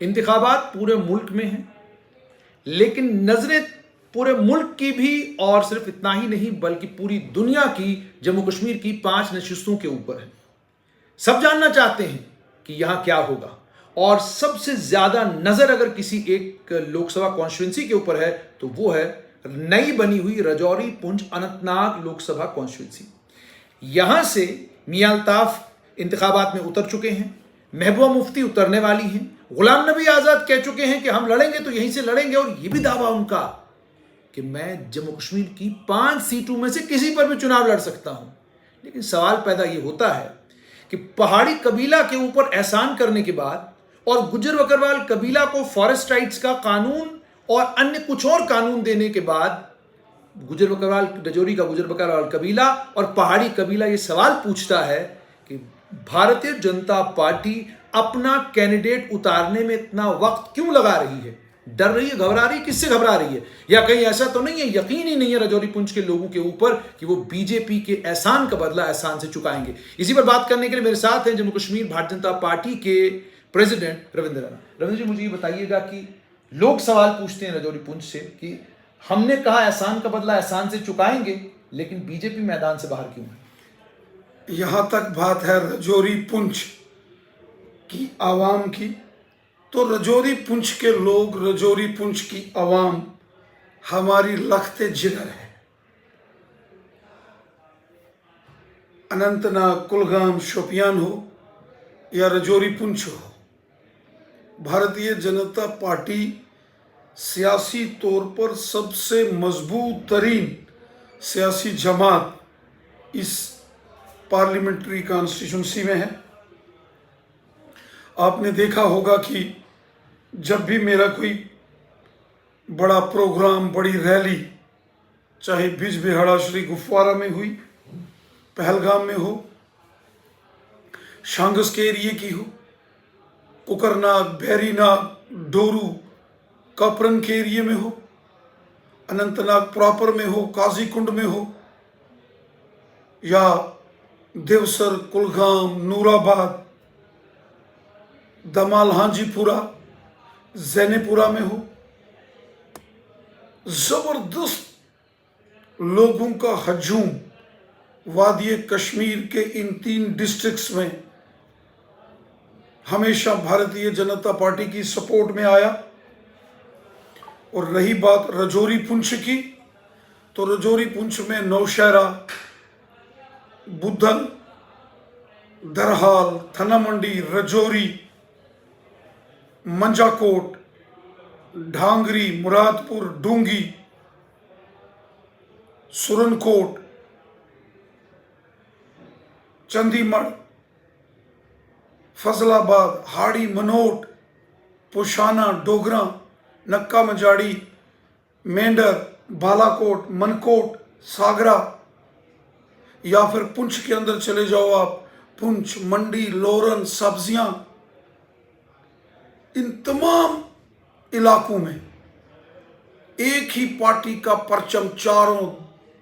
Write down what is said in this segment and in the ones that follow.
इंतखाबात पूरे मुल्क में हैं, लेकिन नजरें पूरे मुल्क की भी और सिर्फ इतना ही नहीं बल्कि पूरी दुनिया की जम्मू कश्मीर की 5 नशिस्तों के ऊपर है। सब जानना चाहते हैं कि यहां क्या होगा, और सबसे ज्यादा नजर अगर किसी एक लोकसभा कॉन्स्टिट्यूंसी के ऊपर है तो वो है नई बनी हुई राजौरी पुंछ अनंतनाग लोकसभा कॉन्स्टिट्यूंसी। यहां से मियां अल्ताफ इंतखाबात में उतर चुके हैं, महबूबा मुफ्ती उतरने वाली हैं, गुलाम नबी आजाद कह चुके हैं कि हम लड़ेंगे तो यहीं से लड़ेंगे, और यह भी दावा उनका कि मैं जम्मू कश्मीर की 5 सीटों में से किसी पर भी चुनाव लड़ सकता हूं। लेकिन सवाल पैदा यह होता है कि पहाड़ी कबीला के ऊपर एहसान करने के बाद और गुज्जर बकरवाल कबीला को फॉरेस्ट राइट्स का कानून और अन्य कुछ और कानून देने के बाद गुज्जर बकरवाल राजौरी का गुज्जर बकरवाल कबीला और पहाड़ी कबीला ये सवाल पूछता है कि भारतीय जनता पार्टी अपना कैंडिडेट उतारने में इतना वक्त क्यों लगा रही है? डर रही है, घबरा रही है? किससे घबरा रही है? या कहीं ऐसा तो नहीं है, यकीन ही नहीं है राजौरी पुंछ के लोगों के ऊपर कि वो बीजेपी के एहसान का बदला एहसान से चुकाएंगे? इसी पर बात करने के लिए मेरे साथ हैं जम्मू कश्मीर भारतीय जनता पार्टी के प्रेसिडेंट रविंद्र राणा। रविंद्र जी, मुझे ये बताइएगा कि लोग सवाल पूछते हैं राजौरी पुंछ से कि हमने कहा एहसान का बदला एहसान से चुकाएंगे, लेकिन बीजेपी मैदान से बाहर क्यों है? यहाँ तक बात है राजौरी पुंछ की आवाम की, तो राजौरी पुंछ के लोग, राजौरी पुंछ की आवाम हमारी लखते जिगर है। अनंतनाग, कुलगाम, शोपियान हो या राजौरी पुंछ हो, भारतीय जनता पार्टी सियासी तौर पर सबसे मजबूत तरीन सियासी जमात इस पार्लियामेंट्री कॉन्स्टिट्यूंसी में है। आपने देखा होगा कि जब भी मेरा कोई बड़ा प्रोग्राम, बड़ी रैली, चाहे बिजबिहाड़ा श्री गुफवारा में हुई, पहलगाम में हो, शांगस के एरिए की हो, कुकरनाग, बैरीनाग, डोरू, कापरन के एरिए में हो, अनंतनाग प्रॉपर में हो, काजीकुंड में हो, या देवसर, कुलगाम, नूराबाद, दमाल, हांजीपुरा, जैनेपुरा में हो, जबरदस्त लोगों का हजूम वादी कश्मीर के इन 3 डिस्ट्रिक्ट्स में हमेशा भारतीय जनता पार्टी की सपोर्ट में आया। और रही बात राजौरी पुंछ की, तो राजौरी पुंछ में नौशहरा, बुद्धन, दरहाल, थना मंडी, राजौरी, मंजाकोट, ढांगरी, मुरादपुर, डूंगी, सुरनकोट, चंदीमढ़, फजलाबाद, हाड़ी, मनोट, पुशाना, डोगरा, नक्का मजाड़ी, मेंढर, बालाकोट, मनकोट, सागरा, या फिर पुंछ के अंदर चले जाओ आप, पुंछ, मंडी, लोरन, सब्जियां, इन तमाम इलाकों में एक ही पार्टी का परचम चारों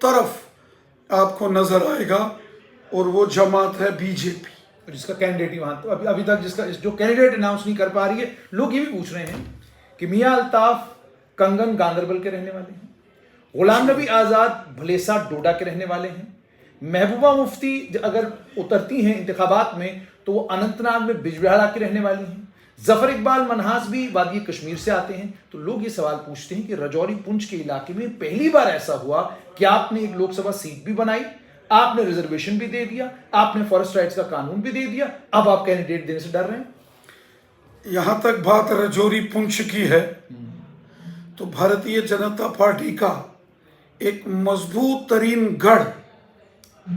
तरफ आपको नजर आएगा, और वो जमात है बीजेपी, जिसका कैंडिडेट ही वहां तो अभी तक जिसका जो कैंडिडेट अनाउंस नहीं कर पा रही है। लोग ये भी पूछ रहे हैं कि मियां अल्ताफ कंगन गांदरबल के रहने वाले हैं, गुलाम नबी आजाद भलेसा डोडा के रहने वाले हैं, महबूबा मुफ्ती अगर उतरती हैं इंतखाबात में तो वो अनंतनाग में बिजबिहाड़ा के रहने वाली हैं, जफर इकबाल मनहास भी वादी कश्मीर से आते हैं। तो लोग ये सवाल पूछते हैं कि राजौरी पुंछ के इलाके में पहली बार ऐसा हुआ कि आपने एक लोकसभा सीट भी बनाई, आपने रिजर्वेशन भी दे दिया, आपने फॉरेस्ट राइट्स का कानून भी दे दिया, अब आप कैंडिडेट देने से डर रहे हैं? यहां तक बात राजौरी पुंछ की है तो भारतीय जनता पार्टी का एक मजबूत तरीन गढ़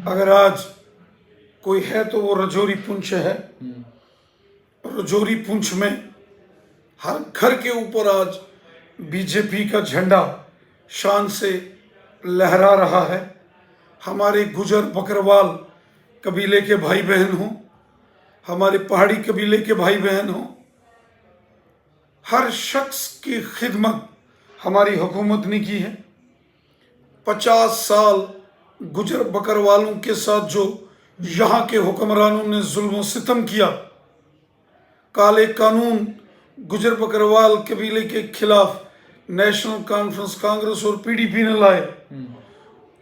अगर आज कोई है तो वो राजौरी पुंछ है। राजौरी पुंछ में हर घर के ऊपर आज बीजेपी का झंडा शान से लहरा रहा है। हमारे गुजर बकरवाल कबीले के भाई बहन हों, हमारे पहाड़ी कबीले के भाई बहन हों, हर शख्स की खिदमत हमारी हुकूमत ने की है। 50 साल गुजर बकरवालों के साथ जो यहाँ के हुक्मरानों ने जुल्म सितम किया, काले कानून गुजर बकरवाल कबीले के खिलाफ नेशनल कॉन्फ्रेंस कांग्रेस और पीडीपी ने लाए,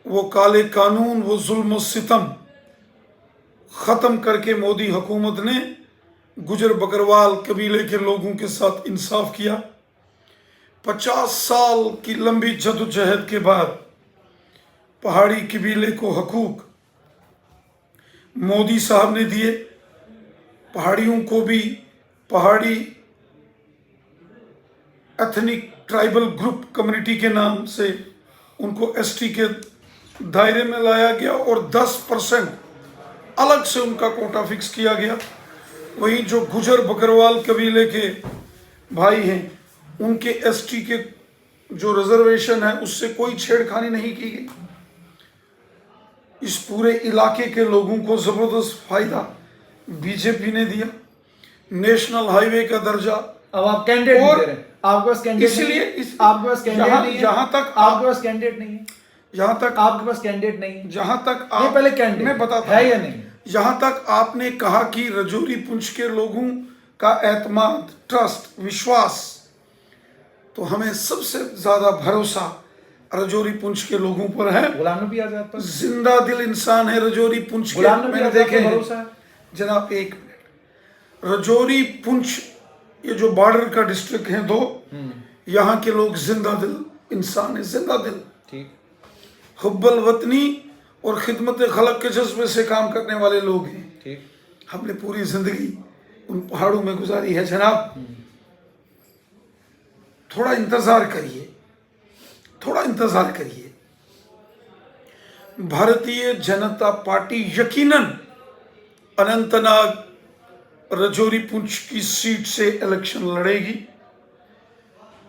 वो काले कानून, वो जुल्म और सितम खत्म करके मोदी हुकूमत ने गुजर बकरवाल कबीले के लोगों के साथ इंसाफ किया। 50 साल की लंबी जद्दोजहद के बाद पहाड़ी कबीले को हकूक मोदी साहब ने दिए। पहाड़ियों को भी पहाड़ी एथनिक ट्राइबल ग्रुप कम्युनिटी के नाम से उनको एसटी के दायरे में लाया गया और 10% अलग से उनका कोटा फिक्स किया गया। वहीं जो गुजर बकरवाल कबीले के भाई हैं उनके एसटी के जो रिजर्वेशन है उससे कोई छेड़खानी नहीं की गई। इस पूरे इलाके के लोगों को जबरदस्त फायदा बीजेपी ने दिया। नेशनल हाईवे का दर्जा अब आप कैंडिडेट नहीं दे रहे हैं, आपके पास कैंडिडेट इसलिए आपके पास कैंडिडेट नहीं है, जहां तक आपके पास कैंडिडेट नहीं है, जहां तक आपके पास कैंडिडेट नहीं है, जहां तक नहीं, पहले कैंडिडेट मैं बताता है हूं, या नहीं? जहां तक आपने कहा कि रजौरी पुंछ के लोगों का एतमाद, ट्रस्ट, विश्वास, तो हमें सबसे ज्यादा भरोसा रजौरी पुंछ के लोगों पर है। गुलाम नबी आजाद पर जिंदा दिल इंसान है रजौरी पुंछ के, गुलाम नबी मैंने आजाद देखे पर हैं। भरोसा है। जनाब एक मिनट, रजौरी पुंछ ये जो बॉर्डर का डिस्ट्रिक्ट है दो, यहाँ के लोग जिंदा दिल इंसान है, जिंदा दिल, ठीक, हुब्बल वतनी और खिदमत खलक के जज्बे से काम करने वाले लोग हैं। ठीक, हमने पूरी जिंदगी उन पहाड़ों में गुजारी है। जनाब थोड़ा इंतजार करिए, थोड़ा इंतजार करिए। भारतीय जनता पार्टी यकीनन अनंतनाग रजौरी पुंछ की सीट से इलेक्शन लड़ेगी।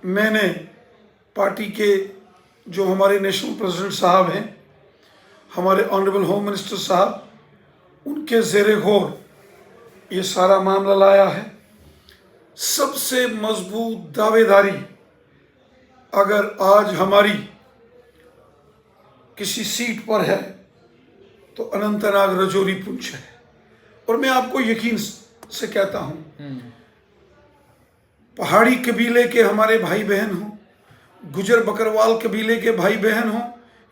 मैंने पार्टी के जो हमारे नेशनल प्रेसिडेंट साहब हैं, हमारे ऑनरेबल होम मिनिस्टर साहब, उनके ज़ेरे गौर ये सारा मामला लाया है। सबसे मजबूत दावेदारी अगर आज हमारी किसी सीट पर है तो अनंतनाग रजौरी पुंछ है। और मैं आपको यकीन से कहता हूं, पहाड़ी कबीले के हमारे भाई बहन हों, गुजर बकरवाल कबीले के भाई बहन हों,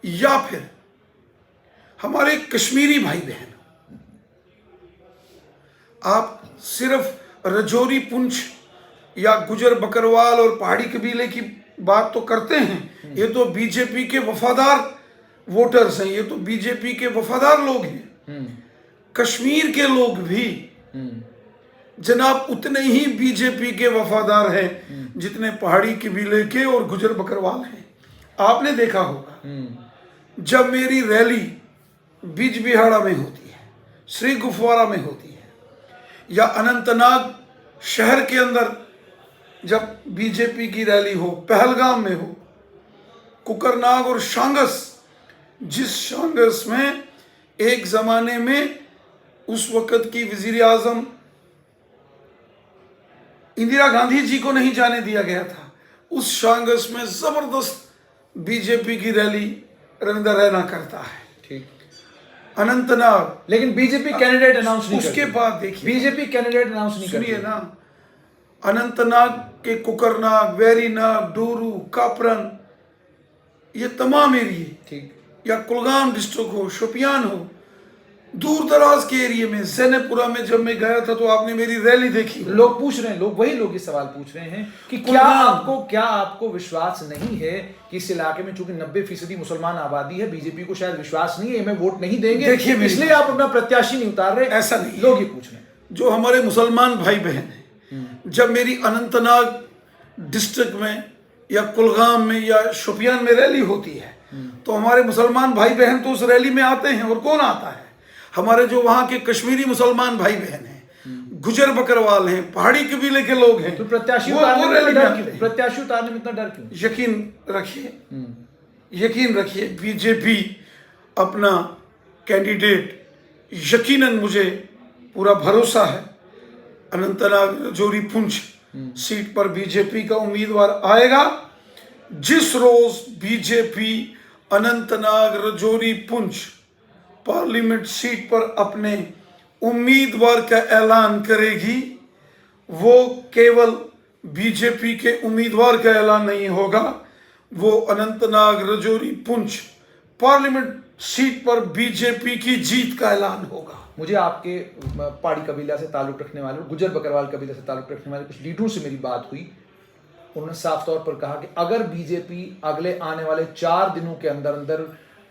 या फिर हमारे कश्मीरी भाई बहन हों, आप सिर्फ रजौरी पुंछ या गुजर बकरवाल और पहाड़ी कबीले की बात तो करते हैं। ये तो बीजेपी के वफादार वोटर्स हैं, ये तो बीजेपी के वफादार लोग हैं। कश्मीर के लोग भी जनाब उतने ही बीजेपी के वफादार हैं जितने पहाड़ी कबीले के और गुजर बकरवाल हैं। आपने देखा होगा जब मेरी रैली बिजबिहाड़ा में होती है, श्री गुफवारा में होती है, या अनंतनाग शहर के अंदर जब बीजेपी की रैली हो, पहलगाम में हो, कुकरनाग और शांगस, जिस शांगस में एक जमाने में उस वक्त की वजीर आजम इंदिरा गांधी जी को नहीं जाने दिया गया था, उस शांगस में जबरदस्त बीजेपी की रैली रविंद्र रैना करता है। ठीक, अनंतनाग, लेकिन बीजेपी कैंडिडेट अनाउंस नहीं उसके बाद देखिए बीजेपी कैंडिडेट अनाउंस नहीं सुनिए करती। ना, अनंतनाग के कुकरनाग, वेरीनाग, डोरू, कापरन, ये तमाम एरिए, ठीक, या कुलगाम डिस्ट्रिक्ट हो, शोपियान हो, दूर दराज के एरिए में, जैनपुरा में जब मैं गया था तो आपने मेरी रैली देखी। लोग पूछ रहे हैं, लोग वही लोग ये सवाल पूछ रहे हैं कि क्या आपको विश्वास नहीं है कि इस इलाके में चूंकि 90% मुसलमान आबादी है, बीजेपी को शायद विश्वास नहीं है, हमें वोट नहीं देंगे, देखिए इसलिए आप अपना प्रत्याशी नहीं उतार रहे? ऐसा नहीं, लोग ये पूछ रहे हैं। जो हमारे मुसलमान भाई बहन हैं, जब मेरी अनंतनाग डिस्ट्रिक्ट में या कुलगाम में या शोपियान में रैली होती है तो हमारे मुसलमान भाई बहन तो उस रैली में आते हैं। और कौन आता है? हमारे जो वहाँ के कश्मीरी मुसलमान भाई बहन हैं, गुजर बकरवाल हैं, पहाड़ी कबीले के लोग हैं। तो प्रत्याशी वो उतारने रैली में आते में हैं। प्रत्याशी उतारने में इतना डर क्यों? यकीन रखिए बीजेपी अपना कैंडिडेट, यकीनन मुझे पूरा भरोसा है, अनंतनाग रजौरी पुंछ सीट पर बीजेपी का उम्मीदवार आएगा। जिस रोज BJP Anantnag Rajouri Poonch parliament seat पर अपने उम्मीदवार का ऐलान करेगी, वो केवल बीजेपी के उम्मीदवार का ऐलान नहीं होगा, वो अनंतनाग, रजौरी, पुंछ पार्लियामेंट सीट पर बीजेपी की जीत का ऐलान होगा। मुझे आपके पहाड़ी कबीला से ताल्लुक़ रखने वाले, गुजर बकरवाल कबीला से ताल्लुक़ रखने वाले कुछ लीडरों से मेरी बात हुई। उन्होंने साफ तौर पर कहा कि अगर बीजेपी अगले आने वाले 4 दिनों के अंदर अंदर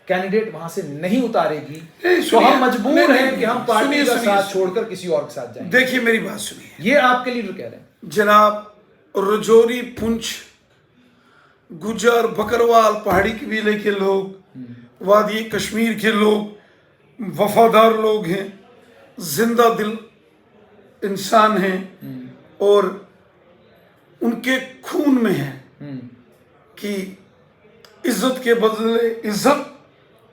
कैंडिडेट वहां से नहीं उतारेगी तो हम मजबूर हैं कि हम पार्टी का साथ छोड़कर किसी और के साथ जाएंगे। देखिए मेरी बात सुनिए, ये आपके लीडर कह रहे हैं। जनाब, रजौरी, पुंछ, गुजर बकरवाल पहाड़ी कबीले के लोग, वादी कश्मीर के लोग वफादार लोग हैं, जिंदा दिल इंसान हैं और उनके खून में है कि इज्जत के बदले इज्जत,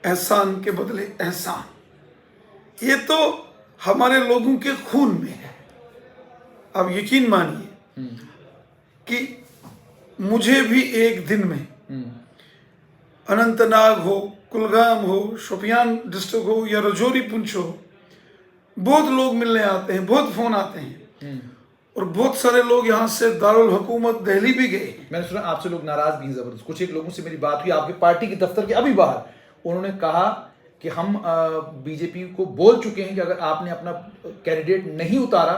एहसान के बदले एहसान। ये तो हमारे लोगों के खून में है। अब यकीन मानिए कि मुझे भी एक दिन में अनंतनाग हो, कुलगाम हो, शोपियान डिस्ट्रिक्ट हो या रजौरी, पुंछ हो, बहुत लोग मिलने आते हैं, बहुत फोन आते हैं और बहुत सारे लोग यहाँ से दारुल हुकूमत दिल्ली भी गए। मैंने सुना आपसे लोग नाराज भी हैं जबरदस्त। कुछ एक लोगों से मेरी बात हुई आपके पार्टी के दफ्तर के अभी बाहर, उन्होंने कहा कि हम बीजेपी को बोल चुके हैं कि अगर आपने अपना कैंडिडेट नहीं उतारा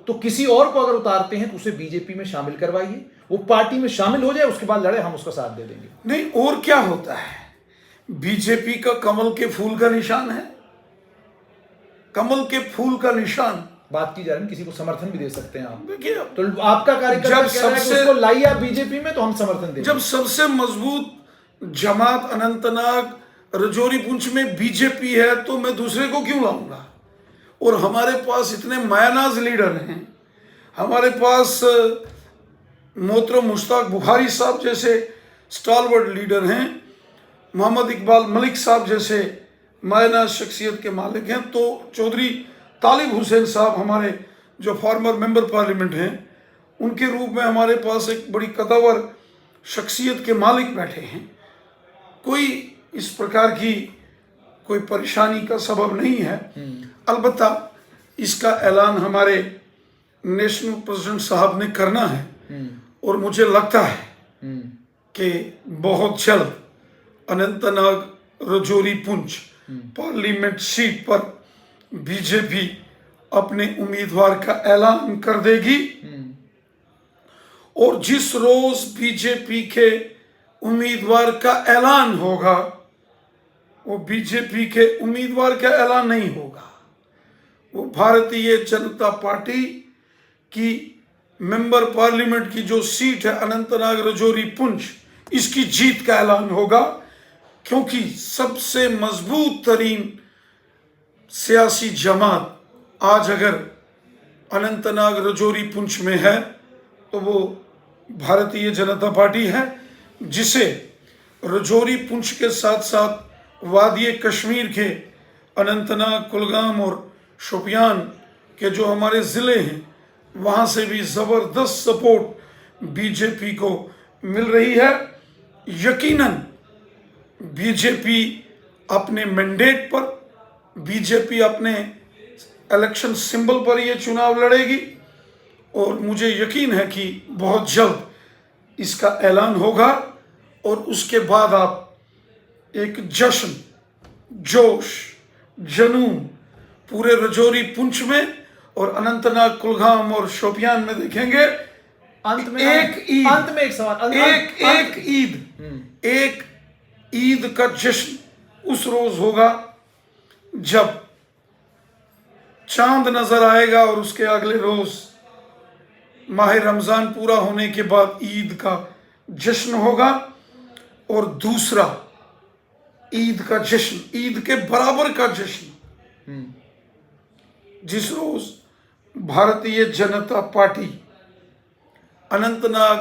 तो किसी और को अगर उतारते हैं तो उसे बीजेपी में शामिल करवाइए, वो पार्टी में शामिल हो जाए, उसके बाद लड़े, हम उसका साथ दे देंगे। नहीं, और क्या होता है, बीजेपी का कमल के फूल का निशान है, कमल के फूल का निशान। बात की जा रही है किसी को समर्थन भी दे सकते हैं आप, देखिए तो आपका कार्यकर्ता जब कह रहा है कि सबसे उसको लाइए आप बीजेपी में तो हम समर्थन देंगे। जब सबसे मजबूत जमात अनंतनाग, रजौरी, पुंछ में बीजेपी है तो मैं दूसरे को क्यों लाऊंगा। और हमारे पास इतने मायानाज लीडर हैं, हमारे पास मोहतरम मुश्ताक बुखारी साहब जैसे स्टालवर्ड लीडर हैं, मोहम्मद इकबाल मलिक साहब जैसे मायनाज शख्सियत के मालिक हैं, तो चौधरी तालिब हुसैन साहब हमारे जो फॉर्मर मेंबर पार्लियामेंट हैं, उनके रूप में हमारे पास एक बड़ी कदावर शख्सियत के मालिक बैठे हैं। कोई इस प्रकार की कोई परेशानी का सबब नहीं है। अलबत्ता इसका ऐलान हमारे नेशनल प्रेसिडेंट साहब ने करना है और मुझे लगता है कि बहुत जल्द अनंतनाग, रजौरी, पुंछ पार्लियामेंट सीट पर बीजेपी अपने उम्मीदवार का ऐलान कर देगी। और जिस रोज बीजेपी के उम्मीदवार का ऐलान होगा, वो बीजेपी के उम्मीदवार का ऐलान नहीं होगा, वो भारतीय जनता पार्टी की मेंबर पार्लियामेंट की जो सीट है अनंतनाग, रजौरी, पुंछ, इसकी जीत का ऐलान होगा। क्योंकि सबसे मजबूत तरीन सियासी जमात आज अगर अनंतनाग, रजौरी, पुंछ में है तो वो भारतीय जनता पार्टी है, जिसे रजौरी, पुंछ के साथ साथ वादी कश्मीर के अनंतनाग, कुलगाम और शोपियान के जो हमारे ज़िले हैं, वहाँ से भी ज़बरदस्त सपोर्ट बीजेपी को मिल रही है। यकीनन बीजेपी अपने मैंडेट पर, बीजेपी अपने इलेक्शन सिंबल पर ये चुनाव लड़ेगी और मुझे यकीन है कि बहुत जल्द इसका ऐलान होगा और उसके बाद आप एक जश्न, जोश, जनून पूरे रजौरी, पुंछ में और अनंतनाग, कुलगाम और शोपियान में देखेंगे। अंत में एक सवाल, एक ईद का जश्न उस रोज होगा जब चांद नजर आएगा और उसके अगले रोज माह रमजान पूरा होने के बाद ईद का जश्न होगा। और दूसरा ईद का जश्न, ईद के बराबर का जश्न, जिस रोज भारतीय जनता पार्टी अनंतनाग,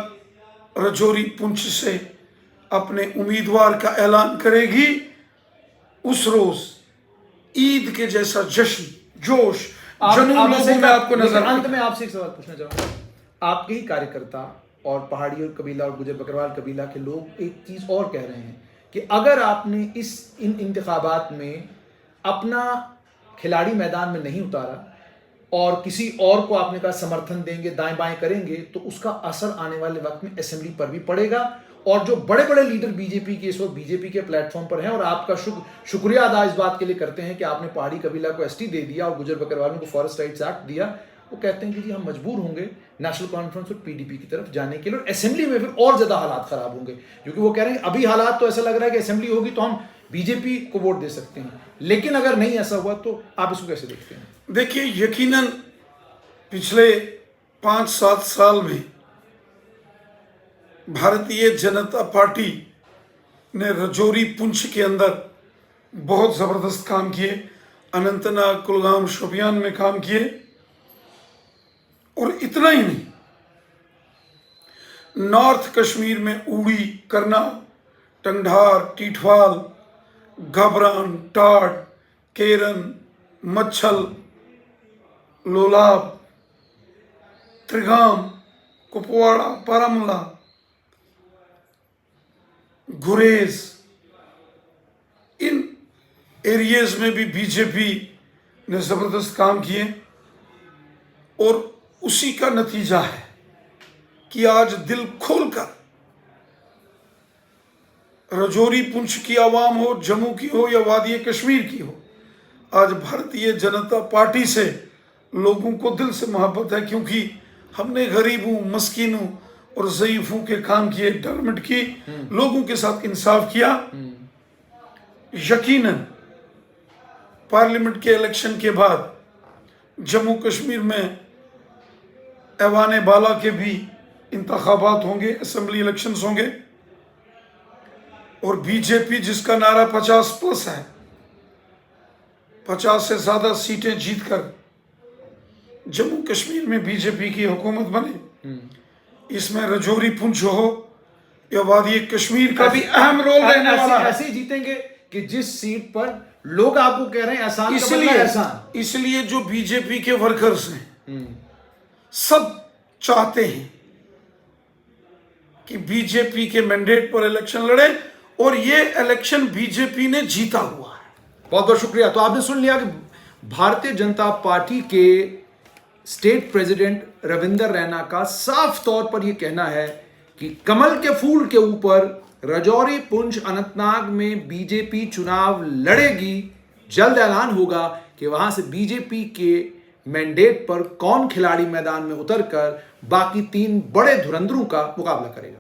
रजौरी, पुंछ से अपने उम्मीदवार का ऐलान करेगी, उस रोज ईद के जैसा जश्न, जोश, जनून लोगों में आपको नजर। अंत में आपसे एक सवाल पूछना चाहूंगा। आपके ही कार्यकर्ता और पहाड़ी और कबीला और गुजर बकरवाल कबीला के लोग एक चीज और कह रहे हैं कि अगर आपने इन इंतखाबात में अपना खिलाड़ी मैदान में नहीं उतारा और किसी और को आपने कहा समर्थन देंगे, दाएं बाएं करेंगे, तो उसका असर आने वाले वक्त में असेंबली पर भी पड़ेगा। और जो बड़े बड़े लीडर बीजेपी के इस वक्त बीजेपी के प्लेटफॉर्म पर हैं, और आपका शुक्रिया अदा इस बात के लिए करते हैं कि आपने पहाड़ी कबीला को एसटी दे दिया और गुजर बकरवालों को फॉरेस्ट राइट्स एक्ट दिया, वो कहते हैं कि जी हम मजबूर होंगे नेशनल कॉन्फ्रेंस और पीडीपी की तरफ जाने के लिए, और असेंबली में फिर और ज्यादा हालात खराब होंगे, क्योंकि वो कह रहे हैं अभी हालात तो ऐसा लग रहा है कि असेंबली होगी तो हम बीजेपी को वोट दे सकते हैं, लेकिन अगर नहीं ऐसा हुआ तो आप इसको कैसे देखते हैं? देखिए, यकीनन पिछले 5-7 साल में भारतीय जनता पार्टी ने रजौरी पुंछ के अंदर बहुत जबरदस्त काम किए, अनंतनाग, कुलगाम, शोपियान में काम किए। और इतना ही नहीं, नॉर्थ कश्मीर में उड़ी, करना, टंगधार, टीठवाल, घबरान, टाड़, केरन, मच्छल, लोलाब, त्रिगाम, कुपवाड़ा, बारामूला, गुरेज, इन एरियाज में भी बीजेपी ने जबरदस्त काम किए। और उसी का नतीजा है कि आज दिल खोलकर रजौरी पुंछ की आवाम हो, जम्मू की हो या वादी कश्मीर की हो, आज भारतीय जनता पार्टी से लोगों को दिल से मोहब्बत है, क्योंकि हमने गरीबों, मस्कीनों और ज़ईफ़ों के काम किए, डेवलपमेंट की, लोगों के साथ इंसाफ किया। यकीनन पार्लियामेंट के इलेक्शन के बाद जम्मू कश्मीर में ऐवान बाला के भी इंतखाबात होंगे, असेंबली इलेक्शंस होंगे, और बीजेपी जिसका नारा 50+ है, 50 से ज्यादा सीटें जीतकर जम्मू कश्मीर में बीजेपी की हुकूमत बने, इसमें रजौरी पुंछ हो या वादी कश्मीर का भी अहम रोल रहने वाला है। ऐसे ही जीतेंगे कि जिस सीट पर लोग आपको कह रहे हैं एहसान का बदला एहसान। इसलिए जो बीजेपी के वर्कर्स हैं सब चाहते हैं कि बीजेपी के मैंडेट पर इलेक्शन लड़े, और ये इलेक्शन बीजेपी ने जीता हुआ है। बहुत बहुत शुक्रिया। तो आपने सुन लिया कि भारतीय जनता पार्टी के स्टेट प्रेसिडेंट रविंदर रैना का साफ तौर पर यह कहना है कि कमल के फूल के ऊपर रजौरी, पुंछ, अनंतनाग में बीजेपी चुनाव लड़ेगी। जल्द ऐलान होगा कि वहां से बीजेपी के मैंडेट पर कौन खिलाड़ी मैदान में उतरकर बाकी 3 बड़े धुरंधरों का मुकाबला करेगा।